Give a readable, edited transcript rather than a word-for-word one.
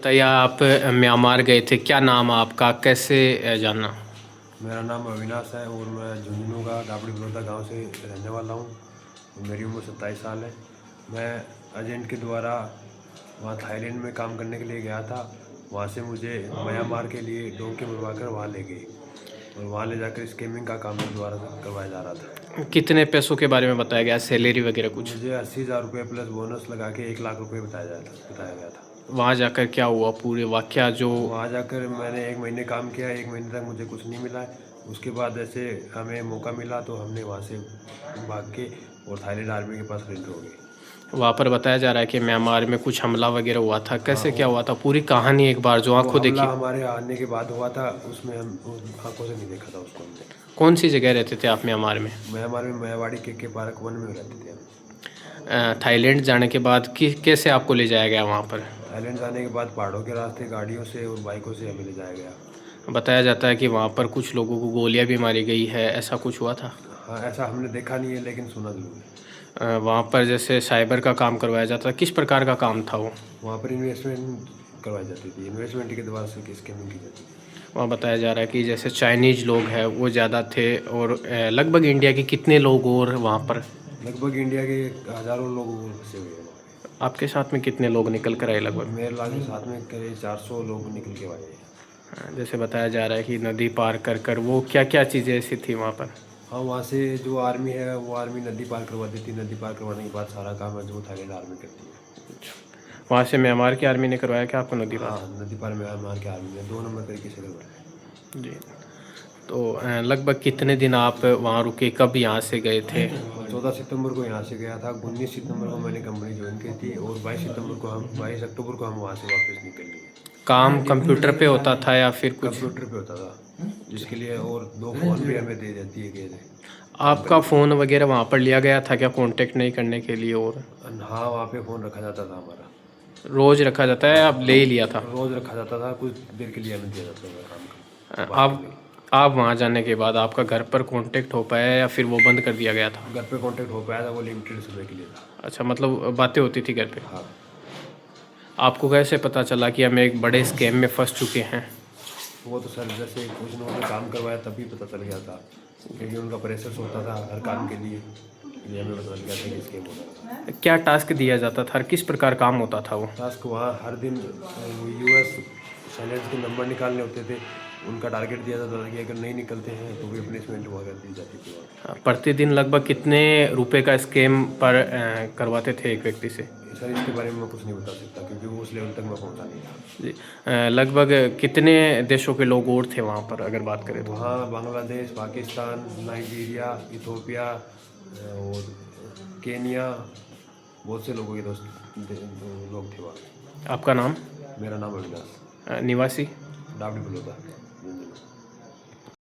बताइए आप म्यांमार गए थे, क्या नाम आपका, कैसे जाना? मेरा नाम अविनाश है और मैं झुंझुनू का दाबड़ी बड़ौदा गांव से रहने वाला हूं और मेरी उम्र 27 साल है। मैं एजेंट के द्वारा वहां थाईलैंड में काम करने के लिए गया था। वहां से मुझे म्यांमार के लिए डोंकी मरवा कर वहाँ ले गए और वहाँ ले जाकर स्कैमिंग का काम मेरे द्वारा करवाया जा रहा था। कितने पैसों के बारे में बताया गया, सैलरी वगैरह कुछ? मुझे 80,000 रुपये प्लस बोनस लगा के 1 लाख रुपये बताया गया था। वहाँ जाकर क्या हुआ, पूरे वाकया जो? वहाँ जाकर मैंने 1 महीने काम किया। 1 महीने तक मुझे कुछ नहीं मिला। उसके बाद ऐसे हमें मौका मिला तो हमने वहाँ से भाग के और थाईलैंड आर्मी के पास रेंडर हो गए। वहाँ पर बताया जा रहा है कि म्यांमार में कुछ हमला वगैरह हुआ था, कैसे हाँ, क्या हुआ था? पूरी कहानी एक बार जो वो आंखों हमला देखी। हमारे आने के बाद हुआ था, उसमें हम आंखों से नहीं देखा था उसको हमने। कौन सी जगह रहते थे आप म्यांमार में? म्यांमार में मेवाड़ी के पार्क वन में रहते थे हम। थाईलैंड जाने के बाद कैसे आपको ले जाया गया वहाँ पर? थाईलैंड जाने के बाद पहाड़ों के रास्ते गाड़ियों से और बाइकों से हमें ले जाया गया। बताया जाता है कि वहाँ पर कुछ लोगों को गोलियां भी मारी गई है, ऐसा कुछ हुआ था? हाँ, ऐसा हमने देखा नहीं है लेकिन सुना जरूर है। वहाँ पर जैसे साइबर का काम करवाया जाता है, किस प्रकार का काम था वो? वहाँ पर इन्वेस्टमेंट करवाई जाती थी, इन्वेस्टमेंट के द्वारा से स्कैमिंग की जाती थी। वहाँ बताया जा रहा है कि जैसे चाइनीज़ लोग हैं वो ज़्यादा थे, और लगभग इंडिया के कितने लोग और वहाँ पर? लगभग इंडिया के हज़ारों लोग फंसे हुए हैं वहाँ पे। आपके साथ में कितने लोग निकल कर आए लगभग? मेरे लागे साथ में करीब 400 लोग निकल के आए हैं। जैसे बताया जा रहा है कि नदी पार कर कर वो क्या क्या चीज़ें ऐसी थी वहाँ पर? हाँ, वहाँ से जो आर्मी है वो आर्मी नदी पार करवा देती है। नदी पार करवाने के बाद सारा काम है जो थाईलैंड आर्मी करती है। वहाँ से म्यांमार की आर्मी ने करवाया क्या आपको नदी पार? हाँ, नदी पार म्यांमार के आर्मी ने 2 नंबर तरीके से करवाया। जी। तो लगभग कितने दिन आप वहाँ रुके, कब यहाँ से गए थे? 14 सितंबर को यहाँ से गया था। 19 सितंबर को मैंने कंपनी ज्वाइन की थी और 22 अक्टूबर को हम वहाँ से वापस निकल लिए। काम कंप्यूटर पे होता था या फिर कुछ? कंप्यूटर पे होता था जिसके लिए, और 2 फ़ोन भी हमें दे देती है गए। आपका फ़ोन वगैरह वहाँ पर लिया गया था क्या, कांटेक्ट नहीं करने के लिए? और हाँ, वहाँ पे फ़ोन रखा जाता था हमारा। रोज़ रखा जाता है, आप ले ही लिया था? रोज़ रखा जाता था, कुछ देर के लिए हमें दिया जाता था काम का बात आप करने के लिए। आप वहाँ जाने के बाद आपका घर पर कांटेक्ट हो पाया या फिर वो बंद कर दिया गया था? घर पे कांटेक्ट हो पाया था, वो लिमिटेड समय के लिए था। अच्छा, मतलब बातें होती थी घर पे? हाँ, आपको कैसे पता चला कि हम एक बड़े स्कैम में फंस चुके हैं? वो तो सर जैसे कुछ लोगों ने काम करवाया तभी पता चल गया था, क्योंकि उनका प्रेशर होता था हर काम के लिए। ये हमें पता चल गया था कि स्कैम हो रहा था। क्या टास्क दिया जाता था, किस प्रकार काम होता था वो? टास्क वहाँ हर दिन यूएस साइलेंस के नंबर निकालने होते थे। उनका टारगेट दिया जाता था कि अगर नहीं निकलते हैं तो भी पनिशमेंट वगैरह दी जाती थी वहाँ। प्रतिदिन लगभग कितने रुपए का स्कैम पर करवाते थे एक व्यक्ति से? सर इसके बारे में मैं कुछ नहीं बता सकता क्योंकि वो उस लेवल तक मैं पहुँचा नहीं था। जी। लगभग कितने देशों के लोग और थे वहाँ पर, अगर बात करें तो? वहाँ बांग्लादेश, पाकिस्तान, नाइजीरिया, इथोपिया और केनिया, बहुत से लोगों के लोग थे वहाँ। आपका नाम? मेरा नाम अविनाश, निवासी? दावड़ी बलौदा।